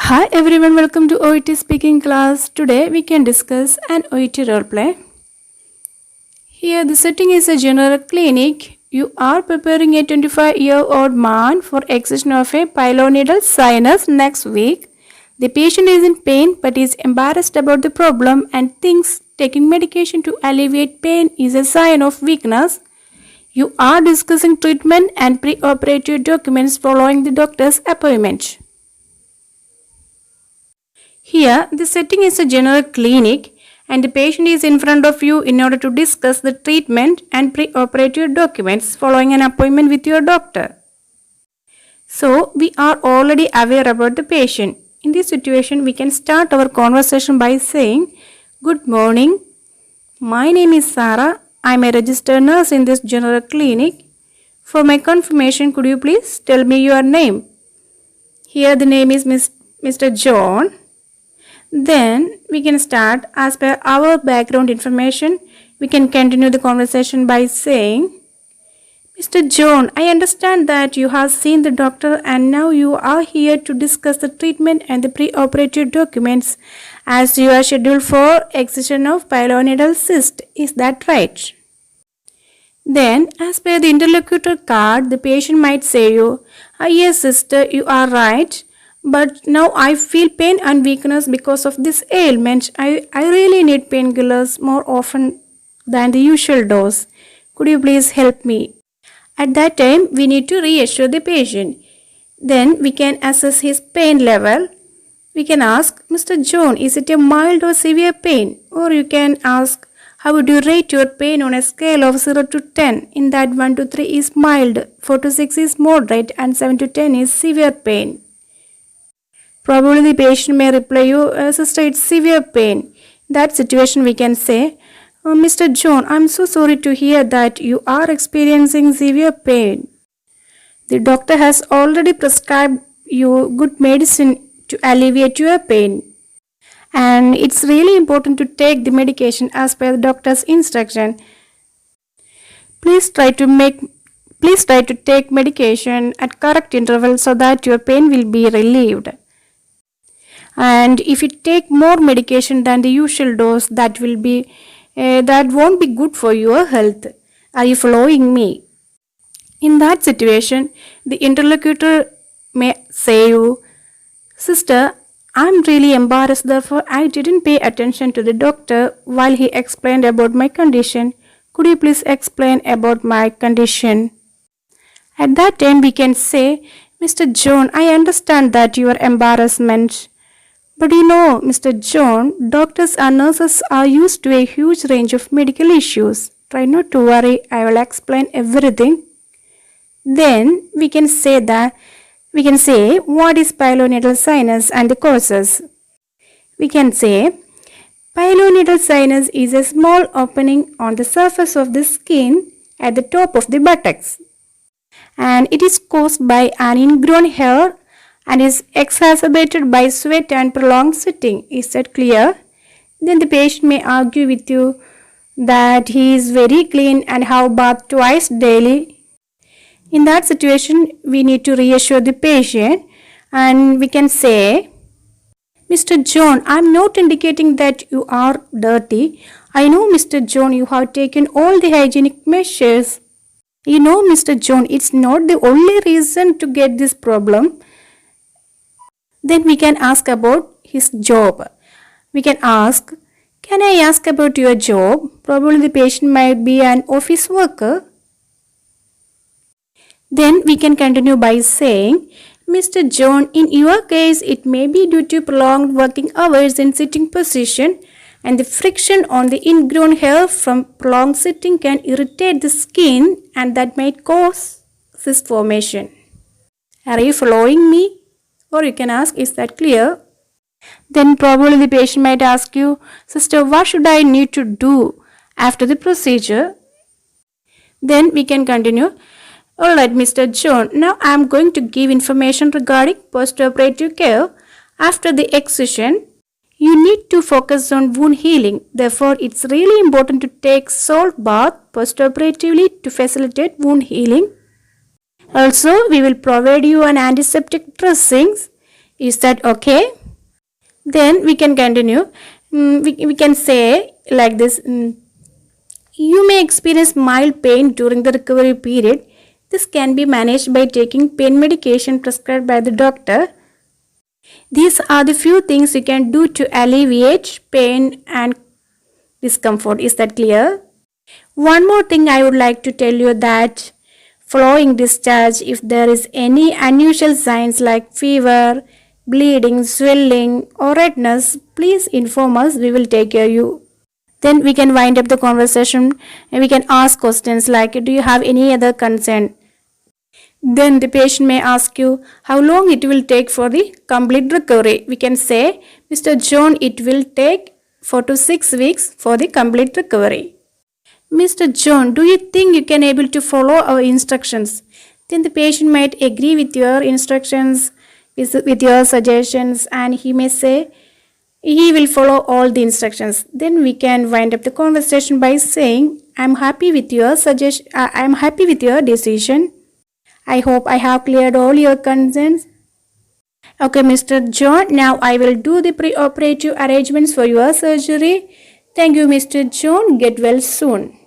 Hi everyone, welcome to OET speaking class. Today we can discuss an OET role play. Here the setting is a general clinic. You are preparing a 25-year-old man for excision of a pilonidal sinus next week. The patient is in pain but is embarrassed about the problem and thinks taking medication to alleviate pain is a sign of weakness. You are discussing treatment and pre-operative documents following the doctor's appointment. Here, the setting is a general clinic and the patient is in front of you in order to discuss the treatment and pre-operative documents following an appointment with your doctor. So, we are already aware about the patient. In this situation, we can start our conversation by saying, "Good morning. My name is Sarah. I am a registered nurse in this general clinic. For my confirmation, could you please tell me your name?" Here, the name is Mr. John. Then we can start as per our background information. We can continue the conversation by saying, "Mr. John, I understand that you have seen the doctor and now you are here to discuss the treatment and the pre-operative documents as you are scheduled for excision of pilonidal cyst. Is that right?" Then, as per the interlocutor card, the patient might say you, "Yes, sister, you are right. But now I feel pain and weakness because of this ailment. I really need painkillers more often than the usual dose. Could you please help me?" At that time, we need to reassure the patient. Then we can assess his pain level. We can ask, "Mr. John, is it a mild or severe pain?" Or you can ask, "How would you rate your pain on a scale of 0 to 10? In that 1 to 3 is mild, 4 to 6 is moderate, and 7 to 10 is severe pain." Probably the patient may reply you, "Sister, it's severe pain." In that situation, we can say, "Mr. John, I'm so sorry to hear that you are experiencing severe pain. The doctor has already prescribed you good medicine to alleviate your pain. And it's really important to take the medication as per the doctor's instruction. Please try to take medication at correct intervals so that your pain will be relieved. And if you take more medication than the usual dose, that won't be good for your health. Are you following me?" In that situation, the interlocutor may say you, "Sister, I'm really embarrassed, therefore I didn't pay attention to the doctor while he explained about my condition. Could you please explain about my condition?" At that time, we can say, "Mr. John, I understand that your embarrassment. But you know, Mr. John, doctors and nurses are used to a huge range of medical issues. Try not to worry, I will explain everything." Then we can say, what is pilonidal sinus and the causes. We can say, pilonidal sinus is a small opening on the surface of the skin at the top of the buttocks. And it is caused by an ingrown hair and is exacerbated by sweat and prolonged sitting. Is that clear? Then the patient may argue with you that he is very clean and have bath twice daily. In that situation, we need to reassure the patient and we can say, "Mr. John, I am not indicating that you are dirty. I know, Mr. John, you have taken all the hygienic measures. You know, Mr. John, it's not the only reason to get this problem." Then we can ask about his job. We can ask, "Can I ask about your job?" Probably the patient might be an office worker. Then we can continue by saying, "Mr. John, in your case, it may be due to prolonged working hours in sitting position, and the friction on the ingrown hair from prolonged sitting can irritate the skin and that might cause cyst formation. Are you following me?" Or you can ask, "Is that clear?" Then probably the patient might ask you, "Sister, what should I need to do after the procedure?" Then we can continue, "Alright, Mr. John, now I am going to give information regarding post-operative care. After the excision, you need to focus on wound healing. Therefore, it's really important to take salt bath post-operatively to facilitate wound healing. Also, we will provide you an antiseptic dressings. Is that okay? Then we can continue. We can say like this. You may experience mild pain during the recovery period. This can be managed by taking pain medication prescribed by the doctor. These are the few things you can do to alleviate pain and discomfort. Is that clear? One more thing I would like to tell you that following discharge, if there is any unusual signs like fever, bleeding, swelling or redness, please inform us. We will take care of you. Then we can wind up the conversation and we can ask questions like, do you have any other concern? Then the patient may ask you how long it will take for the complete recovery. We can say, Mr. John, it will take 4 to 6 weeks for the complete recovery. Mr. John, do you think you can able to follow our instructions? Then the patient might agree with your instructions, with your suggestions, and he may say he will follow all the instructions. Then we can wind up the conversation by saying, I'm happy with your suggestion. I'm happy with your decision. I hope I have cleared all your concerns. Okay, Mr. John, now I will do the pre-operative arrangements for your surgery. Thank you, Mr. John. Get well soon.